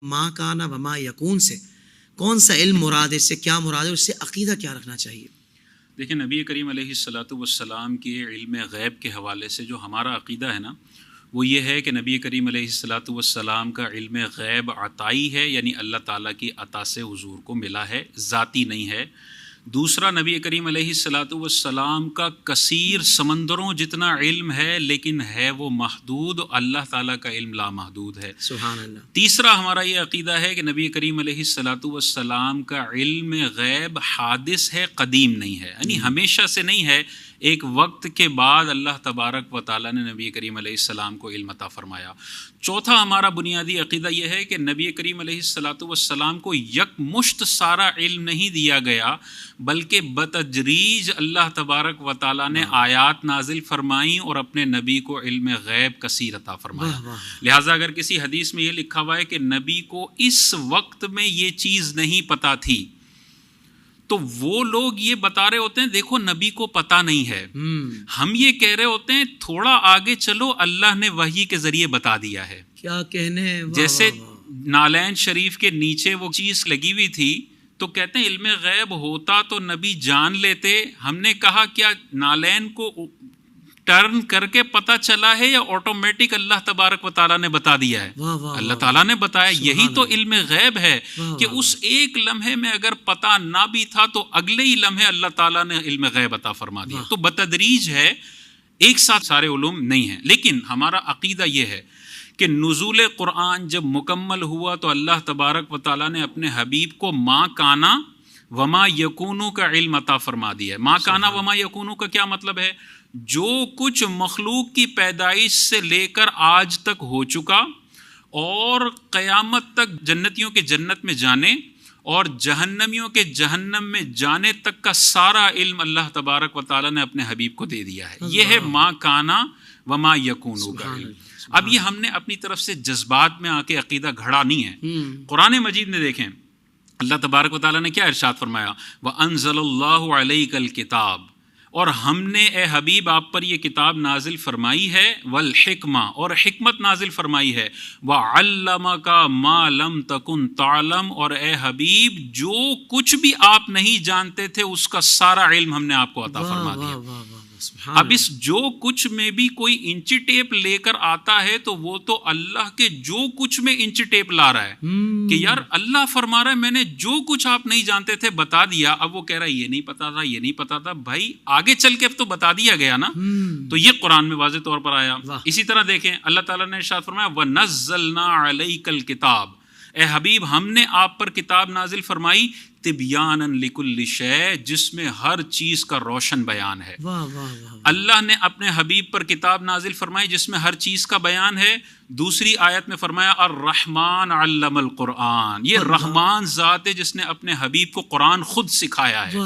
ما کانا وما یکون سے کون سا علم مراد ہے، اس سے کیا مراد ہے، اس سے عقیدہ کیا رکھنا چاہیے؟ دیکھیں، نبی کریم علیہ الصلاۃ والسلام کے علم غیب کے حوالے سے جو ہمارا عقیدہ ہے نا، وہ یہ ہے کہ نبی کریم علیہ الصلاۃ والسلام کا علم غیب عطائی ہے، یعنی اللہ تعالیٰ کی عطا سے حضور کو ملا ہے، ذاتی نہیں ہے۔ دوسرا، نبی کریم علیہ الصلاۃ والسلام کا کثیر سمندروں جتنا علم ہے، لیکن ہے وہ محدود، اللہ تعالیٰ کا علم لامحدود ہے۔ سبحان اللہ۔ تیسرا ہمارا یہ عقیدہ ہے کہ نبی کریم علیہ الصلاۃ والسلام کا علم غیب حادث ہے، قدیم نہیں ہے، یعنی ہمیشہ سے نہیں ہے، ایک وقت کے بعد اللہ تبارک و تعالیٰ نے نبی کریم علیہ السلام کو علم عطا فرمایا۔ چوتھا ہمارا بنیادی عقیدہ یہ ہے کہ نبی کریم علیہ الصلاۃ والسلام کو یک مشت سارا علم نہیں دیا گیا، بلکہ بتدریج اللہ تبارک و تعالیٰ نے آیات نازل فرمائیں اور اپنے نبی کو علم غیب کثیر عطا فرمایا۔ لہٰذا اگر کسی حدیث میں یہ لکھا ہوا ہے کہ نبی کو اس وقت میں یہ چیز نہیں پتہ تھی، تو وہ لوگ یہ بتا رہے ہوتے ہیں دیکھو نبی کو پتہ نہیں ہے، ہم یہ کہہ رہے ہوتے ہیں تھوڑا آگے چلو، اللہ نے وحی کے ذریعے بتا دیا ہے۔ کیا کہنے، جیسے نالین شریف کے نیچے وہ چیز لگی ہوئی تھی، تو کہتے ہیں علم غیب ہوتا تو نبی جان لیتے۔ ہم نے کہا کیا نالین کو ٹرن کر کے پتہ چلا ہے یا آٹومیٹک اللہ تبارک و تعالیٰ نے بتا دیا ہے؟ اللہ تعالیٰ نے بتایا۔ یہی تو علم غیب ہے کہ اس ایک لمحے میں اگر پتہ نہ بھی تھا تو اگلے ہی لمحے اللہ تعالیٰ نے علم غیب عطا فرما دیا۔ تو بتدریج ہے، ایک ساتھ سارے علوم نہیں ہیں۔ لیکن ہمارا عقیدہ یہ ہے کہ نزول قرآن جب مکمل ہوا تو اللہ تبارک و تعالیٰ نے اپنے حبیب کو ما کانا وما یکونو کا علم عطا فرما دیا ہے۔ ما کانا وما یکونو کا کیا مطلب ہے؟ جو کچھ مخلوق کی پیدائش سے لے کر آج تک ہو چکا اور قیامت تک جنتیوں کے جنت میں جانے اور جہنمیوں کے جہنم میں جانے تک کا سارا علم اللہ تبارک و تعالیٰ نے اپنے حبیب کو دے دیا ہے۔ یہ ہے ما کانا وما یکونو کا علم۔ اب یہ ہم نے اپنی طرف سے جذبات میں آ کے عقیدہ گھڑا نہیں ہے۔ قرآن مجید میں دیکھیں اللہ تبارک و تعالیٰ نے کیا ارشاد فرمایا، وَأَنزَلَ اللَّهُ عَلَيْكَ الْكِتَابَ، اور ہم نے اے حبیب آپ پر یہ کتاب نازل فرمائی ہے، والحکمہ، اور حکمت نازل فرمائی ہے، وَعَلَّمَكَ مَا لَمْ تَكُنْ تَعْلَمْ، اور اے حبیب جو کچھ بھی آپ نہیں جانتے تھے اس کا سارا علم ہم نے آپ کو عطا فرما دیا۔ اب اس جو کچھ میں بھی کوئی انچی ٹیپ لے کر آتا ہے تو وہ تو اللہ کے جو کچھ میں انچی ٹیپ لا رہا ہے کہ یار اللہ فرما رہا ہے میں نے جو کچھ آپ نہیں جانتے تھے بتا دیا۔ اب وہ کہہ رہا ہے یہ نہیں پتا تھا، یہ نہیں پتا تھا، بھائی آگے چل کے اب تو بتا دیا گیا نا۔ تو یہ قرآن میں واضح طور پر آیا۔ اسی طرح دیکھیں اللہ تعالیٰ نے ارشاد فرمایا وَنَزَّلْنَا عَلَيْكَ الْكِتَابَ، اے حبیب ہم نے آپ پر کتاب نازل فرمائی تبیاناً لکل شیء، جس میں ہر چیز کا روشن بیان ہے۔ اللہ نے اپنے حبیب پر کتاب نازل فرمائی جس میں ہر چیز کا بیان ہے۔ دوسری آیت میں فرمایا الرحمن علم القرآن، یہ رحمان ذات ہے جس نے اپنے حبیب کو قرآن خود سکھایا ہے۔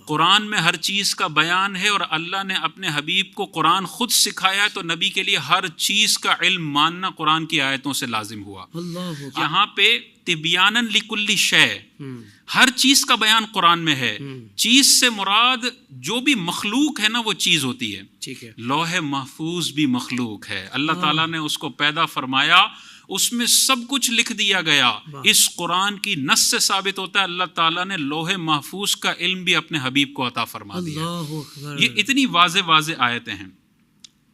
قرآن میں ہر چیز کا بیان ہے اور اللہ نے اپنے حبیب کو قرآن خود سکھایا ہے، تو نبی کے لیے ہر چیز کا علم ماننا قرآن کی آیتوں سے لازم ہوا۔ یہاں پہ تبیاناً لکل شیء، ہر چیز کا بیان قرآن میں ہے۔ چیز سے مراد جو بھی مخلوق ہے نا وہ چیز ہوتی ہے۔ لوح محفوظ بھی مخلوق ہے، اللہ تعالیٰ نے اس کو پیدا فرمایا، اس میں سب کچھ لکھ دیا گیا۔ اس قرآن کی نص سے ثابت ہوتا ہے اللہ تعالیٰ نے لوح محفوظ کا علم بھی اپنے حبیب کو عطا فرما دیا۔ یہ اتنی واضح آیتیں ہیں۔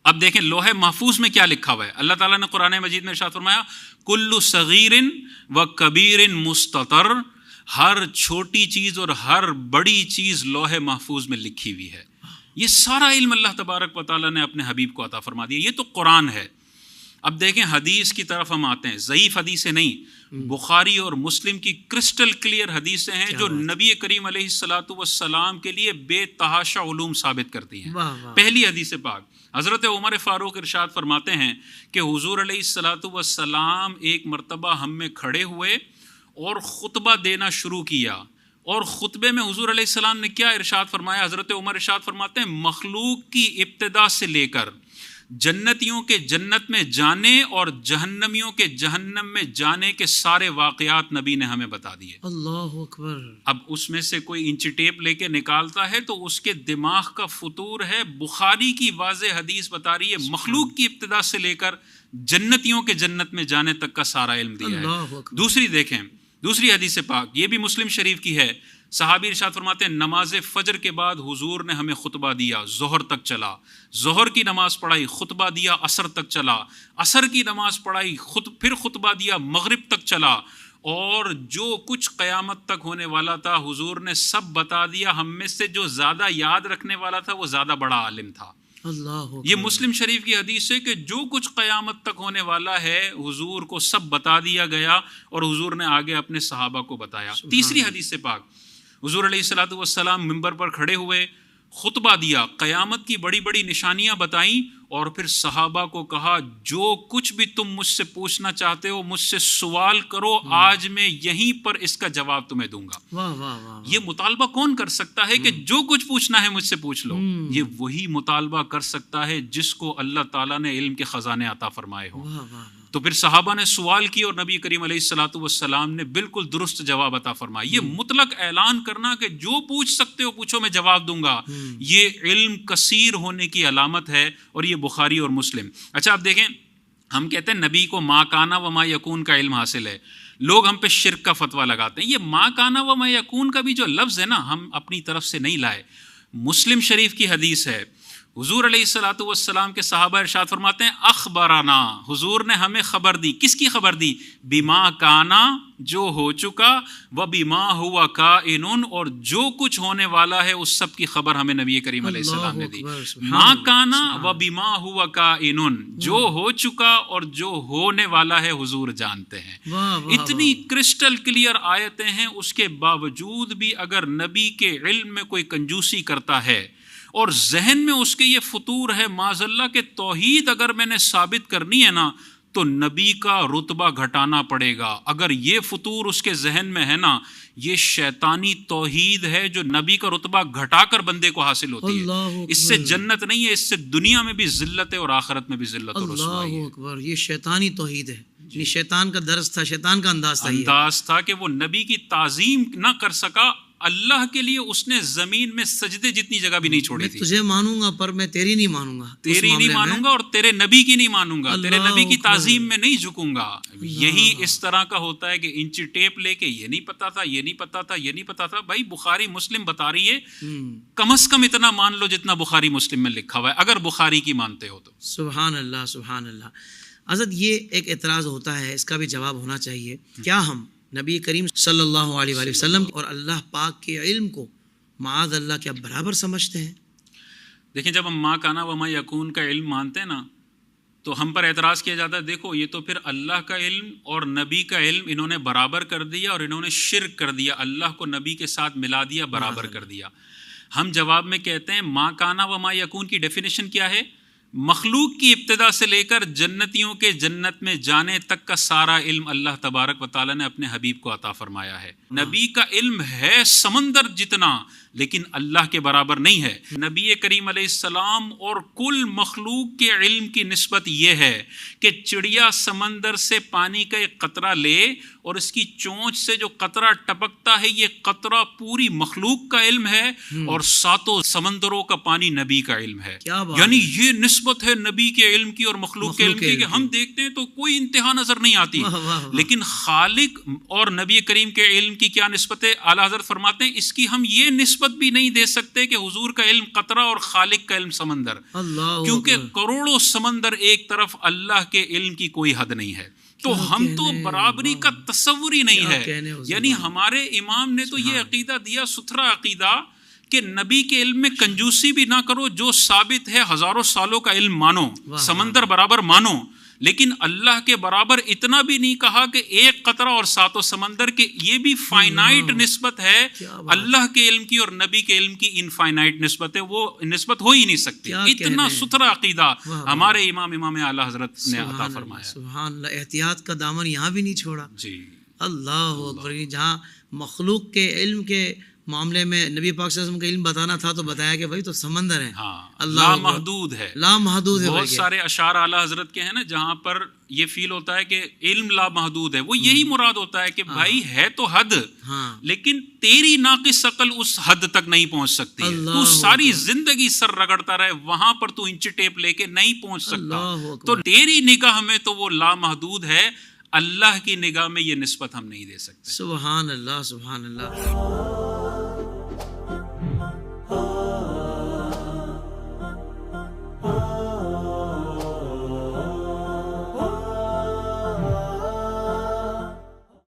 اب دیکھیں لوح محفوظ میں کیا لکھا ہوا ہے۔ اللہ تعالیٰ نے قرآن مجید میں ارشاد فرمایا کل صغیر و کبیر مستطر، ہر چھوٹی چیز اور ہر بڑی چیز لوح محفوظ میں لکھی ہوئی ہے۔ یہ سارا علم اللہ تبارک و تعالیٰ نے اپنے حبیب کو عطا فرما دیا۔ یہ تو قرآن ہے۔ اب دیکھیں حدیث کی طرف ہم آتے ہیں، ضعیف حدیثیں نہیں، بخاری اور مسلم کی کرسٹل کلیئر حدیثیں ہیں جو نبی کریم علیہ الصلاۃ والسلام کے لیے بے تحاشا علوم ثابت کرتی ہیں۔ پہلی حدیث پاک حضرت عمر فاروق ارشاد فرماتے ہیں کہ حضور علیہ الصلاۃ والسلام ایک مرتبہ ہم میں کھڑے ہوئے اور خطبہ دینا شروع کیا، اور خطبے میں حضور علیہ السلام نے کیا ارشاد فرمایا؟ حضرت عمر ارشاد فرماتے ہیں مخلوق کی ابتدا سے لے کر جنتیوں کے جنت میں جانے اور جہنمیوں کے جہنم میں جانے کے سارے واقعات نبی نے ہمیں بتا دیے۔ اللہ اکبر۔ اب اس میں سے کوئی انچی ٹیپ لے کے نکالتا ہے تو اس کے دماغ کا فطور ہے۔ بخاری کی واضح حدیث بتا رہی ہے مخلوق کی ابتدا سے لے کر جنتیوں کے جنت میں جانے تک کا سارا علم دیا ہے. دوسری دیکھیں، دوسری حدیث پاک یہ بھی مسلم شریف کی ہے. صحابی ارشاد فرماتے ہیں نماز فجر کے بعد حضور نے ہمیں خطبہ دیا، ظہر تک چلا، ظہر کی نماز پڑھائی، خطبہ دیا، عصر تک چلا، عصر کی نماز پڑھائی، پھر خطبہ دیا، مغرب تک چلا، اور جو کچھ قیامت تک ہونے والا تھا حضور نے سب بتا دیا. ہم میں سے جو زیادہ یاد رکھنے والا تھا وہ زیادہ بڑا عالم تھا. یہ مسلم شریف کی حدیث ہے کہ جو کچھ قیامت تک ہونے والا ہے حضور کو سب بتا دیا گیا اور حضور نے آگے اپنے صحابہ کو بتایا. تیسری حدیث پاک، حضور علیہ الصلوۃ والسلام منبر پر کھڑے ہوئے، خطبہ دیا، قیامت کی بڑی بڑی نشانیاں بتائیں، اور پھر صحابہ کو کہا جو کچھ بھی تم مجھ سے پوچھنا چاہتے ہو مجھ سے سوال کرو، آج میں یہیں پر اس کا جواب تمہیں دوں گا. واہ واہ واہ. یہ مطالبہ کون کر سکتا ہے کہ جو کچھ پوچھنا ہے مجھ سے پوچھ لو؟ یہ وہی مطالبہ کر سکتا ہے جس کو اللہ تعالیٰ نے علم کے خزانے عطا فرمائے ہوں. تو پھر صحابہ نے سوال کی اور نبی کریم علیہ الصلوۃ والسلام نے بالکل درست جواب عطا فرمایا. یہ مطلق اعلان کرنا کہ جو پوچھ سکتے ہو پوچھو میں جواب دوں گا، یہ علم کثیر ہونے کی علامت ہے، اور یہ بخاری اور مسلم. اچھا آپ دیکھیں، ہم کہتے ہیں نبی کو ما کانا و ما یکون کا علم حاصل ہے. لوگ ہم پہ شرک کا فتویٰ لگاتے ہیں. یہ ما کانا و ما یکون کا بھی جو لفظ ہے نا، ہم اپنی طرف سے نہیں لائے. مسلم شریف کی حدیث ہے، حضور علیہ الصلوۃ والسلام کے صحابہ ارشاد فرماتے ہیں اخبرنا، حضور نے ہمیں خبر دی. کس کی خبر دی؟ بما کانا، جو ہو چکا، و بما ہوا کائن، اور جو کچھ ہونے والا ہے اس سب کی خبر ہمیں نبی کریم علیہ السلام نے دی. ما کانا و بما ہوا کائن، جو ہو چکا اور جو ہونے والا ہے حضور جانتے ہیں. اتنی کرسٹل کلیئر آیتیں ہیں، اس کے باوجود بھی اگر نبی کے علم میں کوئی کنجوسی کرتا ہے اور ذہن میں اس کے یہ فطور ہے معاذ اللہ کہ توحید اگر میں نے ثابت کرنی ہے نا تو نبی کا رتبہ گھٹانا پڑے گا. اگر یہ فطور اس کے ذہن میں ہے نا، یہ شیطانی توحید ہے جو نبی کا رتبہ گھٹا کر بندے کو حاصل ہوتی ہے. اس سے جنت نہیں ہے، اس سے دنیا میں بھی ذلت ہے اور آخرت میں بھی ذلت اور رسوائی ہے. اللہ اکبر. یہ شیطانی توحید ہے، یہ شیطان کا درس تھا، شیطان کا انداز تھا کہ وہ نبی کی تعظیم نہ کر سکا. اللہ کے لیے اس نے زمین میں سجدے جتنی جگہ بھی نہیں چھوڑی تھی. میں تجھے مانوں گا پر میں تیری نہیں مانوں گا، تیری نہیں مانوں گا اور تیرے نبی کی نہیں مانوں گا، تیرے نبی کی تعظیم میں نہیں جھکوں گا. یہی اس طرح کا ہوتا ہے کہ انچی ٹیپ لے کے یہ نہیں پتا تھا، یہ نہیں پتا تھا، یہ نہیں پتا تھا. بھائی بخاری مسلم بتا رہی ہے، کم از کم اتنا مان لو جتنا بخاری مسلم میں لکھا ہوا ہے، اگر بخاری کی مانتے ہو تو. سبحان اللہ سبحان اللہ. حضرت یہ ایک اعتراض ہوتا ہے، اس کا بھی جواب ہونا چاہیے. کیا ہم نبی کریم صلی اللہ علیہ وآلہ وسلم اور اللہ پاک کے علم کو معاذ اللہ کیا برابر سمجھتے ہیں؟ دیکھیں، جب ہم ما کانا و ما یکون کا علم مانتے ہیں نا تو ہم پر اعتراض کیا جاتا ہے دیکھو یہ تو پھر اللہ کا علم اور نبی کا علم انہوں نے برابر کر دیا اور انہوں نے شرک کر دیا، اللہ کو نبی کے ساتھ ملا دیا، برابر کر دیا. ہم جواب میں کہتے ہیں ما کانا و ما یکون کی ڈیفینیشن کیا ہے؟ مخلوق کی ابتدا سے لے کر جنتیوں کے جنت میں جانے تک کا سارا علم اللہ تبارک و تعالیٰ نے اپنے حبیب کو عطا فرمایا ہے. نبی کا علم ہے سمندر جتنا، لیکن اللہ کے برابر نہیں ہے. نبی کریم علیہ السلام اور کل مخلوق کے علم کی نسبت یہ ہے کہ چڑیا سمندر سے پانی کا ایک قطرہ لے اور اس کی چونچ سے جو قطرہ ٹپکتا ہے، یہ قطرہ پوری مخلوق کا علم ہے اور ساتوں سمندروں کا پانی نبی کا علم ہے. یعنی یہ نسبت ہے نبی کے علم کی اور مخلوق کے علم کی کہ ہم دیکھتے ہیں تو کوئی انتہا نظر نہیں آتی، لیکن خالق اور نبی کریم کے علم کی کیا نسبت ہے؟ اعلیٰ حضرت فرماتے ہیں اس کی ہم یہ نسبت بھی نہیں دے سکتے کہ حضور کا علم قطرہ اور خالق کا علم سمندر، کیونکہ کروڑوں سمندر ایک طرف، اللہ کے علم کی کوئی حد نہیں ہے. تو ہم تو برابری کا تصور ہی نہیں ہے. یعنی ہمارے امام نے تو یہ عقیدہ دیا، ستھرا عقیدہ، کہ نبی کے علم میں کنجوسی بھی نہ کرو، جو ثابت ہے ہزاروں سالوں کا علم مانو، سمندر برابر مانو، لیکن اللہ کے برابر اتنا بھی نہیں کہا کہ ایک قطرہ اور ساتوں سمندر کے. یہ بھی فائنائٹ نسبت ہے، اللہ کے علم کی اور نبی کے علم کی انفائنائٹ نسبت ہے، وہ نسبت ہو ہی نہیں سکتی. اتنا ستھرا عقیدہ ہمارے امام اعلیٰ حضرت نے عطا فرمایا. سبحان اللہ. احتیاط کا دامن یہاں بھی نہیں چھوڑا. جی اللہ اکبر. جہاں مخلوق کے علم کے معاملے میں نبی پاک صلی اللہ علیہ وسلم کا علم بتانا تھا تو بتایا کہ بھائی تو سمندر ہے، ہاں اللہ لامحدود ہے. لامحدود ہے. بہت سارے اشعار اعلیٰ حضرت کے ہیں نا جہاں پر یہ فیل ہوتا ہے کہ علم لامحدود ہے، وہ یہی مراد ہوتا ہے کہ بھائی ہے تو حد، ہاں لیکن تیری ناقص عقل اس حد تک نہیں پہنچ سکتی ہے. تو ساری زندگی سر رگڑتا رہے، وہاں پر تو انچ ٹیپ لے کے نہیں پہنچ سکتا. اللہ اکبر. تو تیری نگاہ میں تو وہ لامحدود ہے، اللہ کی نگاہ میں یہ نسبت ہم نہیں دے سکتے. سبحان اللہ سبحان اللہ.